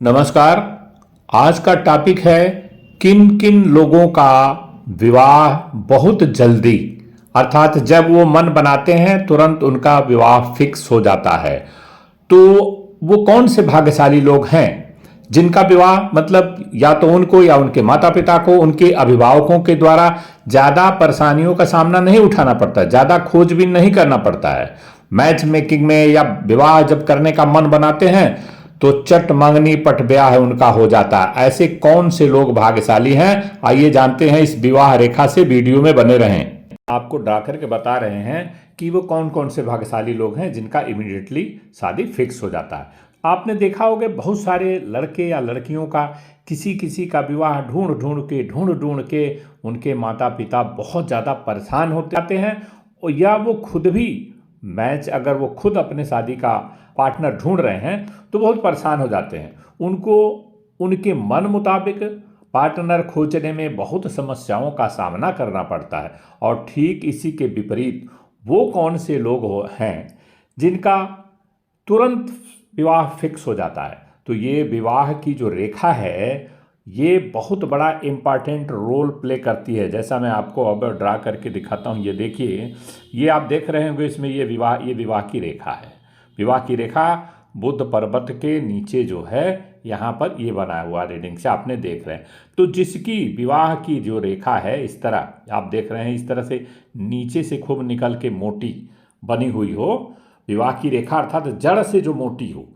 नमस्कार। आज का टॉपिक है किन किन लोगों का विवाह बहुत जल्दी, अर्थात जब वो मन बनाते हैं तुरंत उनका विवाह फिक्स हो जाता है। तो वो कौन से भाग्यशाली लोग हैं जिनका विवाह मतलब या तो उनको या उनके माता पिता को उनके अभिभावकों के द्वारा ज़्यादा परेशानियों का सामना नहीं उठाना पड़ता, ज़्यादा खोजबीन नहीं करना पड़ता है। मैच मेकिंग में या विवाह जब करने का मन बनाते हैं तो चट मंगनी पट ब्याह है उनका हो जाता है। ऐसे कौन से लोग भाग्यशाली हैं, आइए जानते हैं इस विवाह रेखा से। वीडियो में बने रहें। आपको ड्रा करके बता रहे हैं कि वो कौन कौन से भाग्यशाली लोग हैं जिनका इमीडिएटली शादी फिक्स हो जाता है। आपने देखा होगा बहुत सारे लड़के या लड़कियों का किसी किसी का विवाह ढूंढ ढूंढ के उनके माता पिता बहुत ज़्यादा परेशान होते जाते हैं, और या वो खुद भी मैच अगर वो खुद अपने शादी का पार्टनर ढूंढ रहे हैं तो बहुत परेशान हो जाते हैं। उनको उनके मन मुताबिक पार्टनर खोजने में बहुत समस्याओं का सामना करना पड़ता है। और ठीक इसी के विपरीत वो कौन से लोग हैं जिनका तुरंत विवाह फिक्स हो जाता है। तो ये विवाह की जो रेखा है ये बहुत बड़ा इम्पॉर्टेंट रोल प्ले करती है। जैसा मैं आपको अब ड्रा करके दिखाता हूँ, ये देखिए, ये आप देख रहे होंगे इसमें ये विवाह की रेखा है। विवाह की रेखा बुध पर्वत के नीचे जो है यहाँ पर ये बना हुआ रीडिंग से आपने देख रहे हैं। तो जिसकी विवाह की जो रेखा है इस तरह आप देख रहे हैं, इस तरह से नीचे से खूब निकल के मोटी बनी हुई हो, विवाह की रेखा अर्थात जड़ से जो मोटी हो,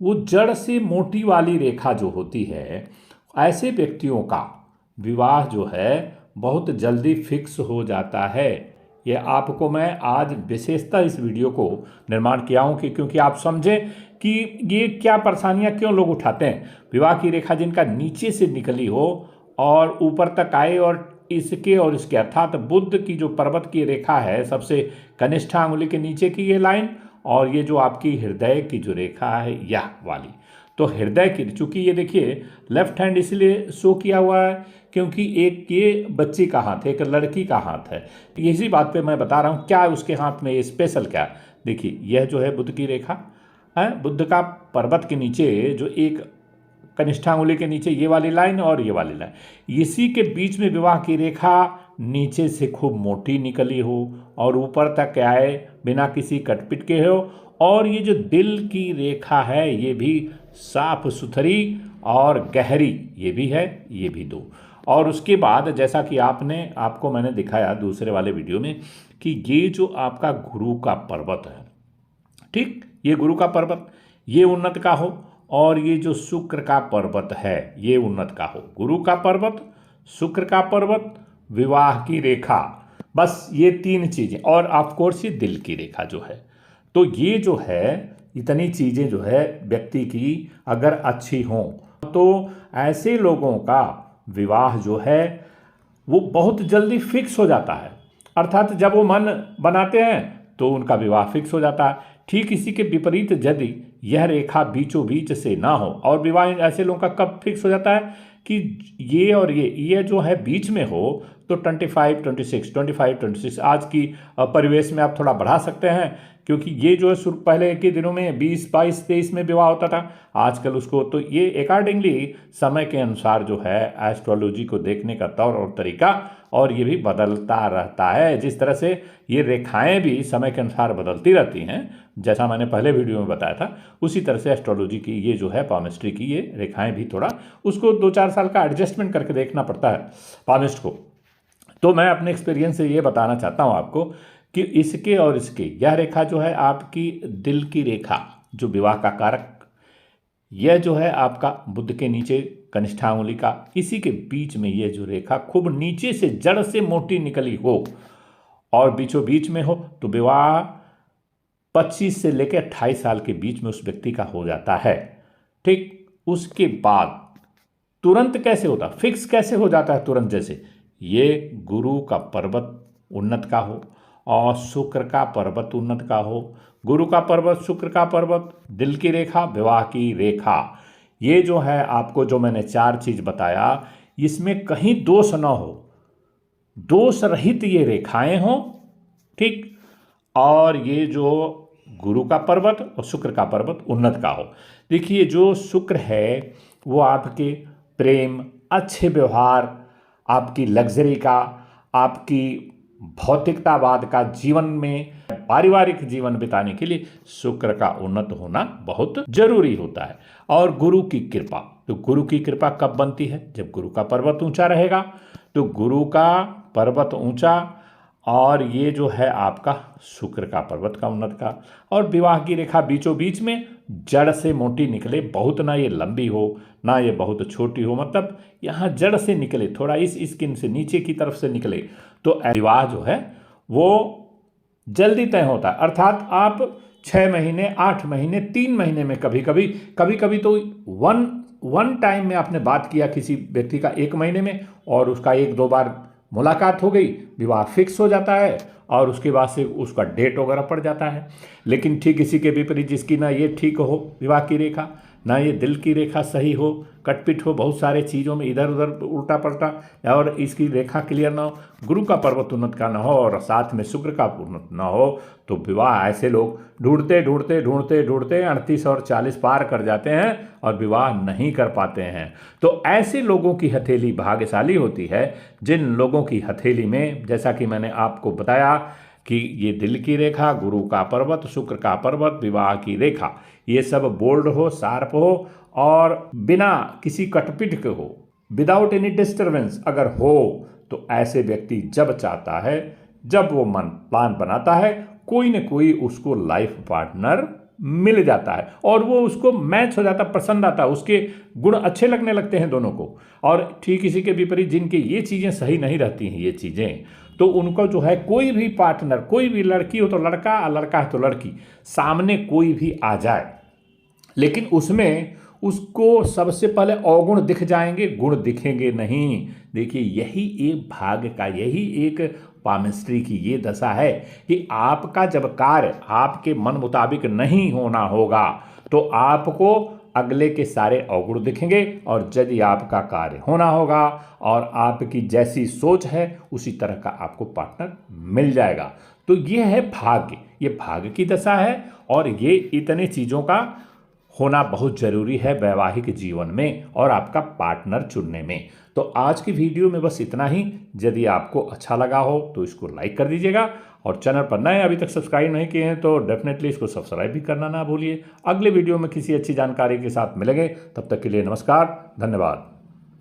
वो जड़ से मोटी वाली रेखा जो होती है, ऐसे व्यक्तियों का विवाह जो है बहुत जल्दी फिक्स हो जाता है। ये आपको मैं आज विशेषता इस वीडियो को निर्माण किया हूँ कि क्योंकि आप समझें कि ये क्या परेशानियाँ क्यों लोग उठाते हैं। विवाह की रेखा जिनका नीचे से निकली हो और ऊपर तक आए, और इसके अर्थात बुध की जो पर्वत की रेखा है सबसे कनिष्ठ अंगुली के नीचे की ये लाइन, और ये जो आपकी हृदय की जो रेखा है यह वाली, तो हृदय की, चूंकि ये देखिए लेफ्ट हैंड इसलिए शो किया हुआ है क्योंकि एक ये बच्ची का हाथ है, एक लड़की का हाथ है। इसी बात पे मैं बता रहा हूँ क्या उसके हाथ में ये स्पेशल क्या है। देखिए यह जो है बुध की रेखा है, बुध का पर्वत के नीचे जो एक कनिष्ठांगुली के नीचे ये वाली लाइन और ये वाली लाइन, इसी के बीच में विवाह की रेखा नीचे से खूब मोटी निकली हो और ऊपर तक आए बिना किसी कटपिट के हो, और ये जो दिल की रेखा है ये भी साफ सुथरी और गहरी, ये भी है, ये भी दो। और उसके बाद जैसा कि आपको मैंने दिखाया दूसरे वाले वीडियो में कि ये जो आपका गुरु का पर्वत है, ठीक, ये गुरु का पर्वत ये उन्नत का हो, और ये जो शुक्र का पर्वत है ये उन्नत का हो। गुरु का पर्वत, शुक्र का पर्वत, विवाह की रेखा, बस ये तीन चीजें, और ऑफ कोर्स ये दिल की रेखा जो है। तो ये जो है इतनी चीजें जो है व्यक्ति की अगर अच्छी हों तो ऐसे लोगों का विवाह जो है वो बहुत जल्दी फिक्स हो जाता है। अर्थात जब वो मन बनाते हैं तो उनका विवाह फिक्स हो जाता है। ठीक इसी के विपरीत यदि यह रेखा बीचों बीच से ना हो, और विवाह ऐसे लोगों का कब फिक्स हो जाता है कि ये और ये जो है बीच में हो, तो 25-26 आज की परिवेश में आप थोड़ा बढ़ा सकते हैं, क्योंकि ये जो है पहले के दिनों में 20-22-23 में विवाह होता था, आजकल उसको तो ये अकॉर्डिंगली समय के अनुसार जो है एस्ट्रोलॉजी को देखने का तौर और तरीका और ये भी बदलता रहता है। जिस तरह से ये रेखाएं भी समय के अनुसार बदलती रहती हैं, जैसा मैंने पहले वीडियो में बताया था, उसी तरह से एस्ट्रोलॉजी की ये जो है पामिस्ट्री की ये रेखाएं भी थोड़ा उसको 2-4 साल का एडजस्टमेंट करके देखना पड़ता है पामिस्ट को। तो मैं अपने एक्सपीरियंस से ये बताना चाहता हूँ आपको कि इसके और इसके, यह रेखा जो है आपकी दिल की रेखा जो विवाह का कारक, यह जो है आपका बुध के नीचे कनिष्ठा अंगुली का, इसी के बीच में ये जो रेखा खूब नीचे से जड़ से मोटी निकली हो और बीचों बीच में हो, तो विवाह 25 से लेकर 28 साल के बीच में उस व्यक्ति का हो जाता है। ठीक, उसके बाद तुरंत कैसे होता, फिक्स कैसे हो जाता है तुरंत, जैसे ये गुरु का पर्वत उन्नत का हो और शुक्र का पर्वत उन्नत का हो। गुरु का पर्वत, शुक्र का पर्वत, दिल की रेखा, विवाह की रेखा, ये जो है आपको जो मैंने 4 चीज बताया, इसमें कहीं दोष न हो, दोष रहित ये रेखाएं हों, ठीक, और ये जो गुरु का पर्वत और शुक्र का पर्वत उन्नत का हो। देखिए जो शुक्र है वो आपके प्रेम, अच्छे व्यवहार, आपकी लग्जरी का, आपकी भौतिकतावाद का जीवन में पारिवारिक जीवन बिताने के लिए शुक्र का उन्नत होना बहुत जरूरी होता है। और गुरु की कृपा, तो गुरु की कृपा कब बनती है? जब गुरु का पर्वत ऊंचा रहेगा। तो गुरु का पर्वत ऊंचा और ये जो है आपका शुक्र का पर्वत का उन्नत का, और विवाह की रेखा बीचों बीच में जड़ से मोटी निकले, बहुत ना ये लंबी हो ना ये बहुत छोटी हो, मतलब यहाँ जड़ से निकले, थोड़ा इस स्किन से नीचे की तरफ से निकले, तो विवाह जो है वो जल्दी तय होता है। अर्थात आप 6 महीने, 8 महीने, 3 महीने में, कभी कभी तो वन टाइम में आपने बात किया किसी व्यक्ति का 1 महीने में, और उसका 1-2 बार मुलाकात हो गई, विवाह फिक्स हो जाता है और उसके बाद से उसका डेट वगैरह पड़ जाता है। लेकिन ठीक इसी के विपरीत जिसकी ना ये ठीक हो विवाह की रेखा, ना ये दिल की रेखा सही हो, कटपिट हो, बहुत सारे चीज़ों में इधर उधर उल्टा पलटा, और इसकी रेखा क्लियर ना हो, गुरु का पर्वत उन्नत का ना हो और साथ में शुक्र का उन्नत ना हो, तो विवाह ऐसे लोग ढूंढते 38 और 40 पार कर जाते हैं और विवाह नहीं कर पाते हैं। तो ऐसे लोगों की हथेली भाग्यशाली होती है जिन लोगों की हथेली में, जैसा कि मैंने आपको बताया कि ये दिल की रेखा, गुरु का पर्वत, शुक्र का पर्वत, विवाह की रेखा, ये सब बोल्ड हो, शार्प हो और बिना किसी कटपिट के हो, विदाउट एनी डिस्टर्बेंस अगर हो, तो ऐसे व्यक्ति जब चाहता है, जब वो मन प्लान बनाता है, कोई न कोई उसको लाइफ पार्टनर मिल जाता है और वो उसको मैच हो जाता, पसंद आता, उसके गुण अच्छे लगने लगते हैं दोनों को। और ठीक इसी के विपरीत जिनकी ये चीज़ें सही नहीं रहती हैं, ये चीज़ें, तो उनको जो है कोई भी पार्टनर, कोई भी लड़की हो तो लड़का, लड़का है तो लड़की, सामने कोई भी आ जाए, लेकिन उसमें उसको सबसे पहले अवगुण दिख जाएंगे, गुण दिखेंगे नहीं। देखिए यही एक भाग्य का, यही एक पामिस्ट्री की ये दशा है कि आपका जब कार्य आपके मन मुताबिक नहीं होना होगा तो आपको अगले के सारे अवगुण दिखेंगे, और यदि आपका कार्य होना होगा और आपकी जैसी सोच है उसी तरह का आपको पार्टनर मिल जाएगा। तो ये है भाग्य, ये भाग्य की दशा है और ये इतने चीज़ों का होना बहुत ज़रूरी है वैवाहिक जीवन में और आपका पार्टनर चुनने में। तो आज की वीडियो में बस इतना ही। यदि आपको अच्छा लगा हो तो इसको लाइक कर दीजिएगा, और चैनल पर नए अभी तक सब्सक्राइब नहीं किए हैं तो डेफिनेटली इसको सब्सक्राइब भी करना ना भूलिए। अगले वीडियो में किसी अच्छी जानकारी के साथ मिलेंगे, तब तक के लिए नमस्कार, धन्यवाद।